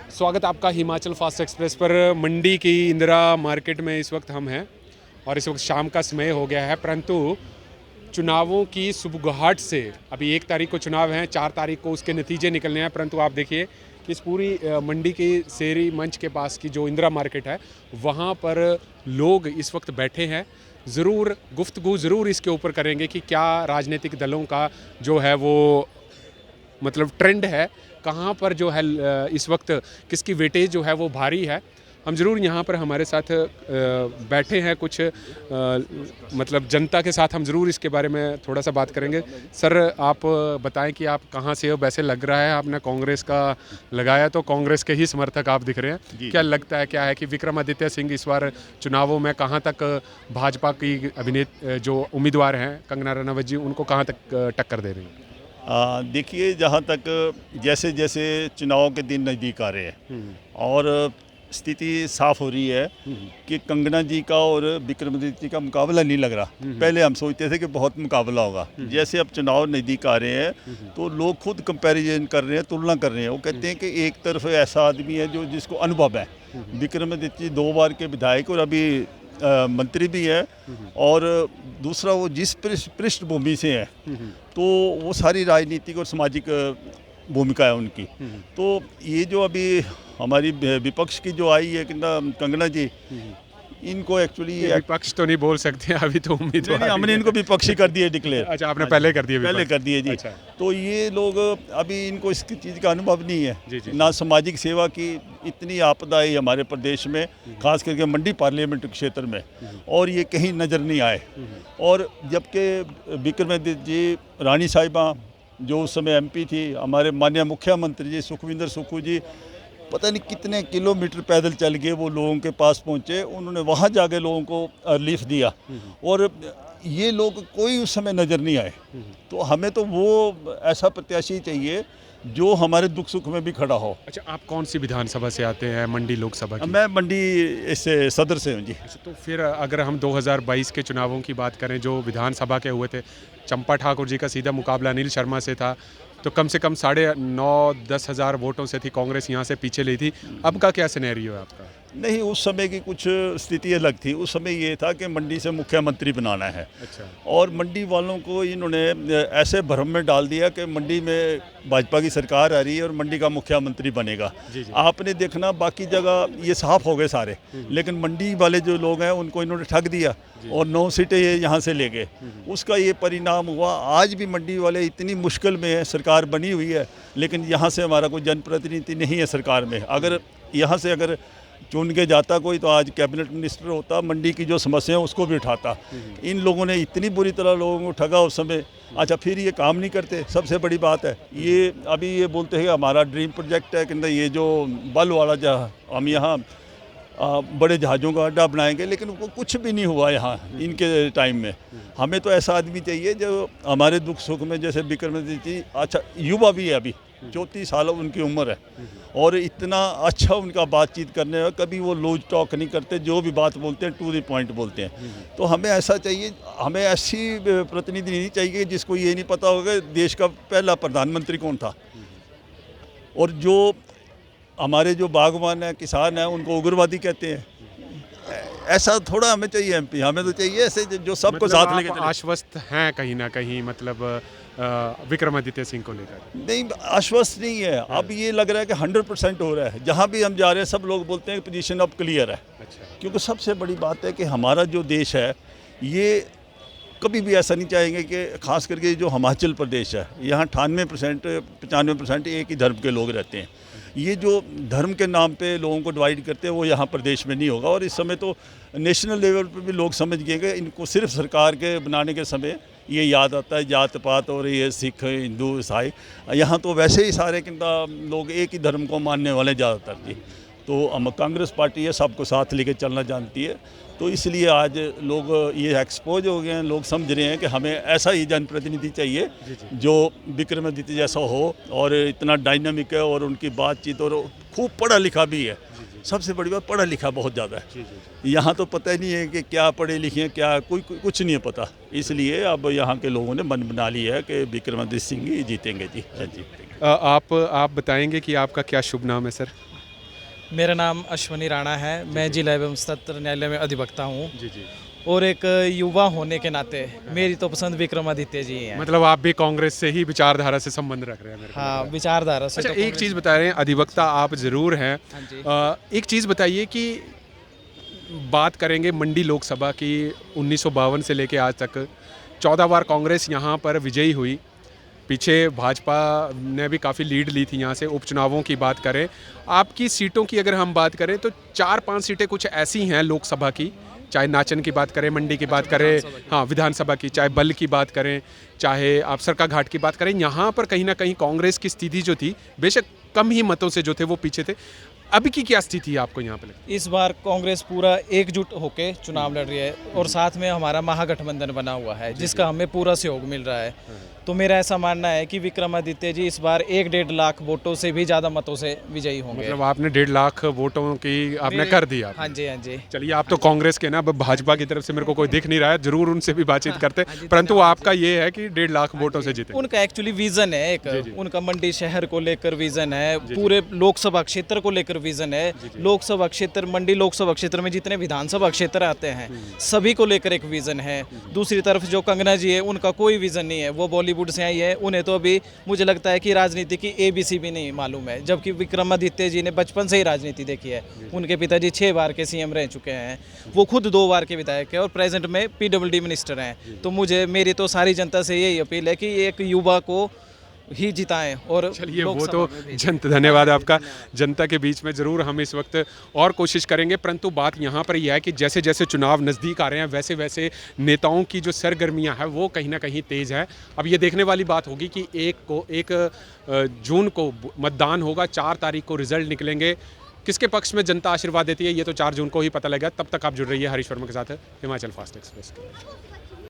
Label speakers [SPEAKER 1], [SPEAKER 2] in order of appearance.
[SPEAKER 1] स्वागत आपका Himachal fast express पर। मंडी की इंदिरा मार्केट में इस वक्त हम हैं और इस वक्त शाम का समय हो गया है, परंतु चुनावों की सुबुगाहट से अभी 1 तारीख को चुनाव हैं, 4 तारीख को उसके नतीजे निकलने हैं, परंतु आप देखिए कि इस पूरी मंडी की शेरी मंच के पास की जो इंदिरा मार्केट है वहाँ पर लोग इस वक्त बैठे हैं। ज़रूर गुफ्तगू ज़रूर इसके ऊपर करेंगे कि क्या राजनीतिक दलों का जो है वो मतलब ट्रेंड है, कहाँ पर जो है इस वक्त किसकी वेटेज जो है वो भारी है। हम ज़रूर यहाँ पर हमारे साथ बैठे हैं कुछ मतलब जनता के साथ, हम ज़रूर इसके बारे में थोड़ा सा बात करेंगे। सर आप बताएं कि आप कहाँ से हो? वैसे लग रहा है आपने कांग्रेस का लगाया, तो कांग्रेस के ही समर्थक आप दिख रहे हैं। क्या लगता है, क्या है कि विक्रमादित्य सिंह इस बार चुनावों में कहाँ तक भाजपा की जो उम्मीदवार हैं कंगना रनावत जी, उनको कहाँ तक टक्कर दे रही हैं?
[SPEAKER 2] देखिए, जहाँ तक जैसे जैसे चुनाव के दिन नज़दीक आ रहे हैं और स्थिति साफ हो रही है कि कंगना जी का और विक्रमादित्य जी का मुकाबला नहीं लग रहा। पहले हम सोचते थे कि बहुत मुकाबला होगा, जैसे अब चुनाव नज़दीक आ रहे हैं तो लोग खुद कंपैरिजन कर रहे हैं, तुलना कर रहे हैं। वो कहते हैं कि एक तरफ ऐसा आदमी है जो जिसको अनुभव है, विक्रमादित्य जी 2 बार के विधायक और अभी मंत्री भी है, और दूसरा वो जिस पृष्ठभूमि से है तो वो सारी राजनीतिक और सामाजिक भूमिका है उनकी। तो ये जो अभी हमारी विपक्ष की जो आई है कंगना जी, इनको एक्चुअली
[SPEAKER 1] विपक्ष तो नहीं बोल सकते अभी, तो उम्मीदवार
[SPEAKER 2] नहीं, हमने इनको विपक्षी कर दिए डिक्लेयर।
[SPEAKER 1] अच्छा, आपने पहले कर दिए?
[SPEAKER 2] पहले कर दिए जी।
[SPEAKER 1] अच्छा।
[SPEAKER 2] तो ये लोग अभी इनको इस चीज़ का अनुभव नहीं है
[SPEAKER 1] जी, जी।
[SPEAKER 2] ना सामाजिक सेवा की। इतनी आपदा आई हमारे प्रदेश में, खास करके मंडी पार्लियामेंट क्षेत्र में, और ये कहीं नज़र नहीं आए। और जबकि विक्रमादित्य जी, रानी साहिबा जो उस समय MP थी, हमारे माननीय मुख्यमंत्री जी सुखविंदर सुक्खू जी पता नहीं कितने किलोमीटर पैदल चल के वो लोगों के पास पहुंचे, उन्होंने वहां जाके लोगों को रिलीफ दिया, और ये लोग कोई उस समय नज़र नहीं आए। तो हमें तो वो ऐसा प्रत्याशी चाहिए जो हमारे दुख सुख में भी खड़ा हो।
[SPEAKER 1] अच्छा, आप कौन सी विधानसभा से आते हैं? मंडी लोकसभा की?
[SPEAKER 2] मैं मंडी इससे सदर से हूँ जी।
[SPEAKER 1] अच्छा, तो फिर अगर हम 2022 के चुनावों की बात करें जो विधानसभा के हुए थे, चंपा ठाकुर जी का सीधा मुकाबला अनिल शर्मा से था, तो कम से कम 9,5-10 हज़ार वोटों से थी कांग्रेस, यहाँ से पीछे ली थी। अब का क्या सिनेरियो है आपका?
[SPEAKER 2] नहीं, उस समय की कुछ स्थिति अलग थी। उस समय ये था कि मंडी से मुख्यमंत्री बनाना है।
[SPEAKER 1] अच्छा।
[SPEAKER 2] और मंडी वालों को इन्होंने ऐसे भ्रम में डाल दिया कि मंडी में भाजपा की सरकार आ रही है और मंडी का मुख्यमंत्री बनेगा।
[SPEAKER 1] जी, जी।
[SPEAKER 2] आपने देखना बाकी जगह ये साफ हो गए सारे, लेकिन मंडी वाले जो लोग हैं उनको इन्होंने ठग दिया और 9 सीटें ये यहाँ से ले गए। उसका ये परिणाम हुआ। आज भी मंडी वाले इतनी मुश्किल में है, सरकार बनी हुई है, लेकिन यहाँ से हमारा कोई जनप्रतिनिधि नहीं है सरकार में। अगर यहाँ से अगर चुन के जाता कोई तो आज कैबिनेट मिनिस्टर होता, मंडी की जो समस्या है उसको भी उठाता। इन लोगों ने इतनी बुरी तरह लोगों को ठगा उस समय। अच्छा, फिर ये काम नहीं करते, सबसे बड़ी बात है ये। अभी ये बोलते हैं हमारा ड्रीम प्रोजेक्ट है कि ये जो बल वाला जहाँ हम यहाँ बड़े जहाज़ों का अड्डा बनाएंगे, लेकिन वो कुछ भी नहीं हुआ यहाँ इनके टाइम में। हमें तो ऐसा आदमी चाहिए जो हमारे दुख सुख में, जैसे विक्रमादित्य जी, अच्छा युवा भी है, अभी 34 साल उनकी उम्र है, और इतना अच्छा उनका बातचीत करने में, कभी वो लूज टॉक नहीं करते, जो भी बात बोलते हैं टू द पॉइंट बोलते हैं। तो हमें ऐसा चाहिए, हमें ऐसी प्रतिनिधि नहीं चाहिए जिसको ये नहीं पता होगा देश का पहला प्रधानमंत्री कौन था, और जो हमारे जो बागवान हैं, किसान हैं, उनको उग्रवादी कहते हैं। ऐसा थोड़ा हमें चाहिए MP, हमें तो चाहिए ऐसे जो सबको
[SPEAKER 1] मतलब
[SPEAKER 2] साथ
[SPEAKER 1] आप
[SPEAKER 2] लेके चले।
[SPEAKER 1] आश्वस्त हैं कहीं ना कहीं, मतलब विक्रमादित्य सिंह को लेकर?
[SPEAKER 2] नहीं, आश्वस्त नहीं है। अब ये लग रहा है कि 100% हो रहा है। जहाँ भी हम जा रहे हैं सब लोग बोलते हैं पोजीशन अब क्लियर है।
[SPEAKER 1] अच्छा।
[SPEAKER 2] क्योंकि सबसे बड़ी बात है कि हमारा जो देश है ये कभी भी ऐसा नहीं चाहेंगे कि, खास करके जो हिमाचल प्रदेश है, यहाँ 98% 95% एक ही धर्म के लोग रहते हैं। ये जो धर्म के नाम पे लोगों को डिवाइड करते हैं वो यहाँ प्रदेश में नहीं होगा। और इस समय तो नेशनल लेवल पर भी लोग समझ गए कि इनको सिर्फ सरकार के बनाने के समय ये याद आता है जात पात और ये सिख हिंदू ईसाई। यहाँ तो वैसे ही सारे लोग एक ही धर्म को मानने वाले ज़्यादातर जी। तो हम कांग्रेस पार्टी है, सबको साथ लेके चलना जानती है। तो इसलिए आज लोग ये एक्सपोज हो गए हैं, लोग समझ रहे हैं कि हमें ऐसा ही जनप्रतिनिधि चाहिए जो विक्रमादित्य जैसा हो, और इतना डायनामिक है, और उनकी बातचीत, और खूब पढ़ा लिखा भी है। सबसे बड़ी बात, पढ़ा लिखा बहुत ज़्यादा है। यहाँ तो पता ही नहीं है कि क्या पढ़े लिखे हैं, क्या कुछ नहीं है पता। इसलिए अब यहाँ के लोगों ने मन बना लिया है कि विक्रमादित्य सिंह ही जीतेंगे जी। जी।
[SPEAKER 1] आप बताएंगे कि आपका क्या शुभ नाम है सर?
[SPEAKER 3] मेरा नाम अश्वनी राणा है। मैं जिला एवं सत्र न्यायालय में अधिवक्ता हूँ
[SPEAKER 1] जी जी।
[SPEAKER 3] और एक युवा होने के नाते मेरी तो पसंद विक्रमादित्य जी हैं।
[SPEAKER 1] मतलब आप भी कांग्रेस से ही विचारधारा से संबंध रख रहे हैं मेरे को लग
[SPEAKER 3] हाँ,
[SPEAKER 1] रहा है।
[SPEAKER 3] विचारधारा से
[SPEAKER 1] अच्छा,
[SPEAKER 3] तो
[SPEAKER 1] एक चीज़ बता रहे हैं, अधिवक्ता आप ज़रूर हैं।
[SPEAKER 3] हाँ जी।
[SPEAKER 1] एक चीज़ बताइए कि बात करेंगे मंडी लोकसभा की, 1952 से लेके आज तक 14 बार कांग्रेस यहाँ पर विजयी हुई। पीछे भाजपा ने भी काफ़ी लीड ली थी यहाँ से। उपचुनावों की बात करें, आपकी सीटों की अगर हम बात करें तो 4-5 सीटें कुछ ऐसी हैं लोकसभा की, चाहे नाचन की बात करें, मंडी की बात करें, हाँ विधानसभा की, चाहे बल की बात करें, चाहे आप सरका घाट की बात करें, यहाँ पर कहीं ना कहीं कांग्रेस की स्थिति जो थी, बेशक कम ही मतों से जो थे वो पीछे थे। अभी की क्या स्थिति है आपको यहाँ पे लगती
[SPEAKER 3] इस बार कांग्रेस पूरा एकजुट होकर चुनाव लड़ रही है और साथ में हमारा महागठबंधन बना हुआ है जिसका हमें पूरा सहयोग मिल रहा है। तो मेरा ऐसा मानना है कि विक्रमादित्य जी इस बार 1-1.5 लाख वोटों से भी ज़्यादा मतों से विजयी
[SPEAKER 1] है?
[SPEAKER 3] होंगे।
[SPEAKER 1] मतलब आपने 1.5 लाख वोटों की आपने कर दिया।
[SPEAKER 3] हाँ जी, हाँ जी।
[SPEAKER 1] चलिए, आप तो कांग्रेस के ना, अब भाजपा की तरफ से मेरे को कोई दिख नहीं रहा है, जरूर उनसे भी बातचीत करते, परंतु आपका ये है कि 1.5 लाख वोटों से जीते।
[SPEAKER 3] उनका एक्चुअली विजन है एक, उनका मंडी शहर को लेकर विजन है, पूरे लोकसभा क्षेत्र को लेकर विजन है। लोकसभा क्षेत्र, मंडी लोकसभा क्षेत्र में जितने विधानसभा क्षेत्र आते हैं सभी को लेकर एक विजन है। दूसरी तरफ जो कंगना जी है उनका कोई विजन नहीं है, वो बॉलीवुड से आई है, उन्हें तो अभी मुझे लगता है कि राजनीति की ABC भी नहीं मालूम है, जबकि विक्रमादित्य जी ने बचपन से ही राजनीति देखी है। उनके पिताजी 6 बार के CM रह चुके हैं, वो खुद 2 बार के विधायक हैं और प्रेजेंट में PWD मिनिस्टर हैं। तो मेरी तो सारी जनता से यही अपील है कि एक युवा को ही जिताएं। और
[SPEAKER 1] चलिए, वो
[SPEAKER 3] लोकसभा
[SPEAKER 1] तो
[SPEAKER 3] में भी।
[SPEAKER 1] धन्यवाद आपका। जनता के बीच में ज़रूर हम इस वक्त और कोशिश करेंगे, परंतु बात यहाँ पर यह है कि जैसे जैसे चुनाव नज़दीक आ रहे हैं वैसे वैसे नेताओं की जो सरगर्मियाँ हैं वो कहीं ना कहीं तेज़ है। अब ये देखने वाली बात होगी कि 1 जून को मतदान होगा, 4 तारीख को रिजल्ट निकलेंगे। किसके पक्ष में जनता आशीर्वाद देती है ये तो 4 जून को ही पता लगेगा। तब तक आप जुड़ रही है हरीश वर्मा के साथ, हिमाचल फास्ट एक्सप्रेस के।